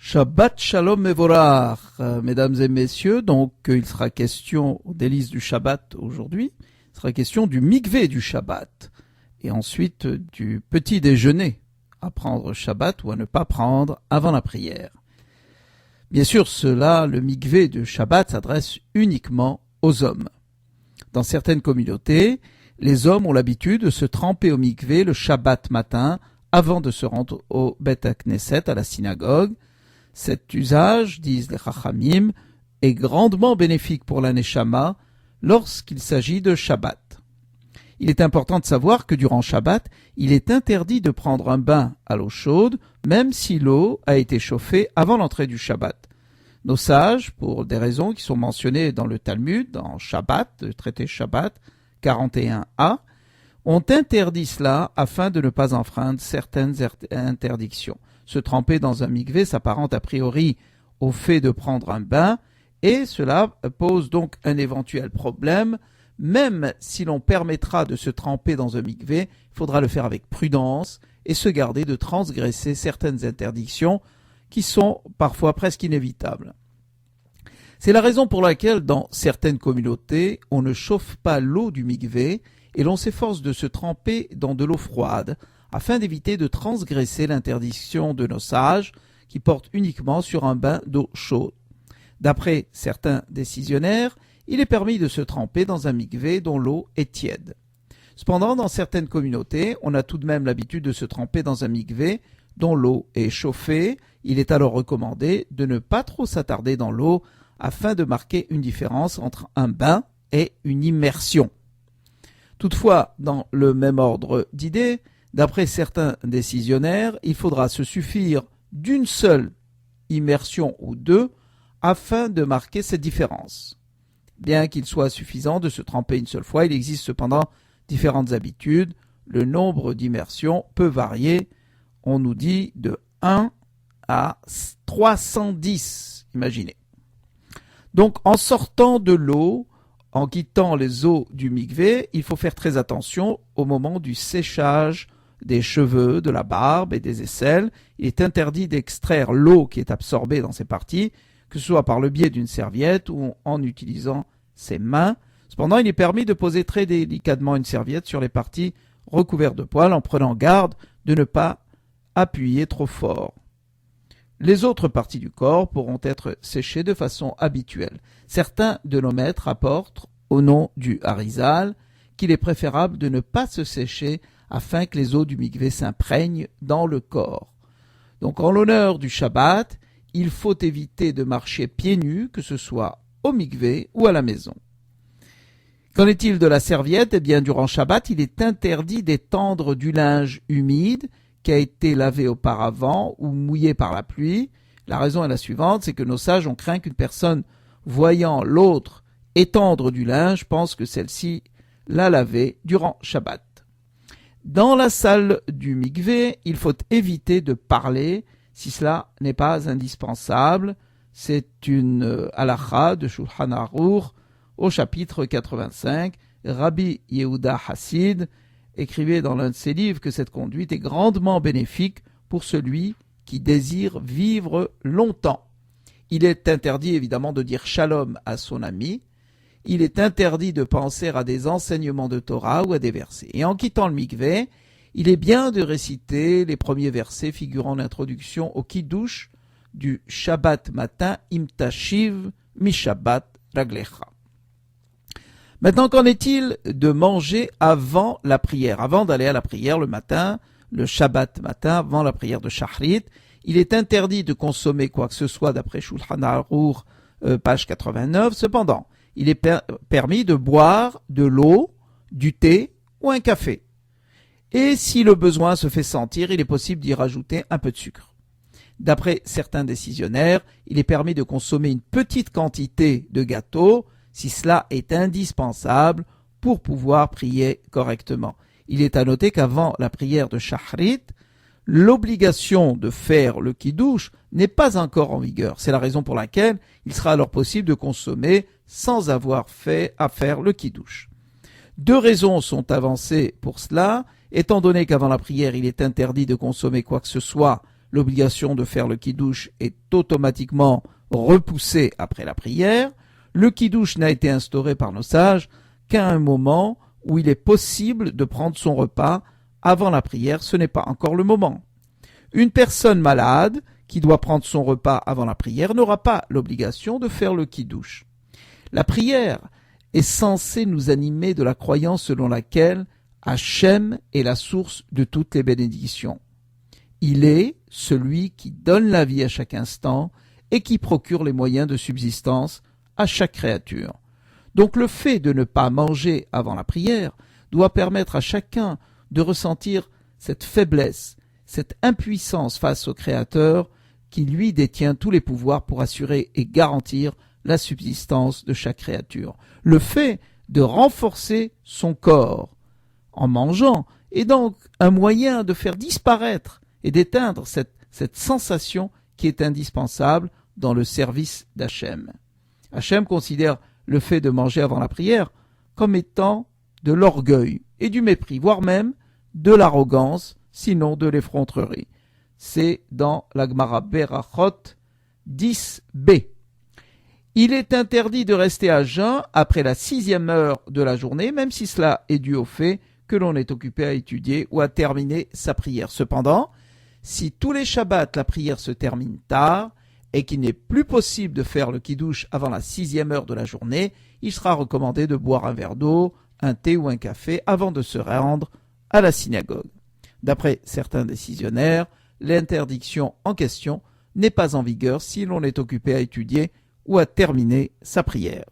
Shabbat Shalom Mevorach, mesdames et messieurs, donc il sera question aux délices du Shabbat aujourd'hui, il sera question du mikvé du Shabbat, et ensuite du petit déjeuner à prendre Shabbat ou à ne pas prendre avant la prière. Bien sûr, le mikvé du Shabbat s'adresse uniquement aux hommes. Dans certaines communautés, les hommes ont l'habitude de se tremper au mikvé le Shabbat matin avant de se rendre au Beth Knesset, à la synagogue. Cet usage, disent les Chachamim, est grandement bénéfique pour la Neshama lorsqu'il s'agit de Shabbat. Il est important de savoir que durant Shabbat, il est interdit de prendre un bain à l'eau chaude, même si l'eau a été chauffée avant l'entrée du Shabbat. Nos sages, pour des raisons qui sont mentionnées dans le Talmud, dans Shabbat, le traité Shabbat 41a, ont interdit cela afin de ne pas enfreindre certaines interdictions. Se tremper dans un mikvé s'apparente a priori au fait de prendre un bain, et cela pose donc un éventuel problème. Même si l'on permettra de se tremper dans un mikvé, il faudra le faire avec prudence et se garder de transgresser certaines interdictions qui sont parfois presque inévitables. C'est la raison pour laquelle dans certaines communautés, on ne chauffe pas l'eau du mikvé et l'on s'efforce de se tremper dans de l'eau froide, afin d'éviter de transgresser l'interdiction de nos sages qui portent uniquement sur un bain d'eau chaude. D'après certains décisionnaires, il est permis de se tremper dans un mikvé dont l'eau est tiède. Cependant, dans certaines communautés, on a tout de même l'habitude de se tremper dans un mikvé dont l'eau est chauffée. Il est alors recommandé de ne pas trop s'attarder dans l'eau afin de marquer une différence entre un bain et une immersion. Toutefois, dans le même ordre d'idées, d'après certains décisionnaires, il faudra se suffire d'une seule immersion ou deux afin de marquer cette différence. Bien qu'il soit suffisant de se tremper une seule fois, il existe cependant différentes habitudes. Le nombre d'immersions peut varier, on nous dit, de 1 à 310, imaginez. Donc en sortant de l'eau, en quittant les eaux du mikvé, il faut faire très attention au moment du séchage des cheveux, de la barbe et des aisselles. Il est interdit d'extraire l'eau qui est absorbée dans ces parties, que ce soit par le biais d'une serviette ou en utilisant ses mains. Cependant, il est permis de poser très délicatement une serviette sur les parties recouvertes de poils en prenant garde de ne pas appuyer trop fort. Les autres parties du corps pourront être séchées de façon habituelle. Certains de nos maîtres rapportent, au nom du Harizal, qu'il est préférable de ne pas se sécher afin que les eaux du mikvé s'imprègnent dans le corps. Donc en l'honneur du Shabbat, il faut éviter de marcher pieds nus, que ce soit au mikvé ou à la maison. Qu'en est-il de la serviette ? Eh bien, durant Shabbat, il est interdit d'étendre du linge humide qui a été lavé auparavant ou mouillé par la pluie. La raison est la suivante, c'est que nos sages ont craint qu'une personne voyant l'autre étendre du linge pense que celle-ci l'a lavé durant Shabbat. Dans la salle du mikvé, il faut éviter de parler si cela n'est pas indispensable. C'est une halakha de Shulchan Aruch au chapitre 85. Rabbi Yehuda Hassid écrivait dans l'un de ses livres que cette conduite est grandement bénéfique pour celui qui désire vivre longtemps. Il est interdit évidemment de dire shalom à son ami. Il est interdit de penser à des enseignements de Torah ou à des versets. Et en quittant le mikvé, il est bien de réciter les premiers versets figurant l'introduction au kiddush du Shabbat matin, imtashiv mi Shabbat raglecha. Maintenant, qu'en est-il de manger avant la prière ? Avant d'aller à la prière le matin, le Shabbat matin, avant la prière de Shachrit, il est interdit de consommer quoi que ce soit d'après Shulchan Aruch, page 89. Cependant, il est permis de boire de l'eau, du thé ou un café. Et si le besoin se fait sentir, il est possible d'y rajouter un peu de sucre. D'après certains décisionnaires, il est permis de consommer une petite quantité de gâteau si cela est indispensable pour pouvoir prier correctement. Il est à noter qu'avant la prière de Shachrit, l'obligation de faire le kiddush n'est pas encore en vigueur. C'est la raison pour laquelle il sera alors possible de consommer sans avoir fait à faire le kiddush. Deux raisons sont avancées pour cela. Étant donné qu'avant la prière, il est interdit de consommer quoi que ce soit l'obligation de faire le kiddush est automatiquement repoussée après la prière. Le kiddush n'a été instauré par nos sages qu'à un moment où il est possible de prendre son repas avant la prière, ce n'est pas encore le moment. Une personne malade qui doit prendre son repas avant la prière n'aura pas l'obligation de faire le kiddush. La prière est censée nous animer de la croyance selon laquelle Hachem est la source de toutes les bénédictions. Il est celui qui donne la vie à chaque instant et qui procure les moyens de subsistance à chaque créature. Donc le fait de ne pas manger avant la prière doit permettre à chacun de ressentir cette faiblesse, cette impuissance face au Créateur qui lui détient tous les pouvoirs pour assurer et garantir la subsistance de chaque créature. Le fait de renforcer son corps en mangeant est donc un moyen de faire disparaître et d'éteindre cette sensation qui est indispensable dans le service d'Hachem. Hachem considère le fait de manger avant la prière comme étant de l'orgueil et du mépris, voire même de l'arrogance, sinon de l'effronterie. C'est dans la Gemara Berachot 10b. Il est interdit de rester à jeun après la 6e heure de la journée, même si cela est dû au fait que l'on est occupé à étudier ou à terminer sa prière. Cependant, si tous les Shabbats la prière se termine tard et qu'il n'est plus possible de faire le kiddush avant la 6e heure de la journée, il sera recommandé de boire un verre d'eau, un thé ou un café avant de se rendre à la synagogue. D'après certains décisionnaires, l'interdiction en question n'est pas en vigueur si l'on est occupé à étudier ou à terminer sa prière.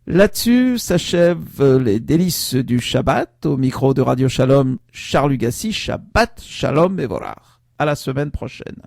Là-dessus s'achèvent les délices du Shabbat. Au micro de Radio Shalom, Charles Hugassi, Shabbat Shalom Mevorach. À la semaine prochaine.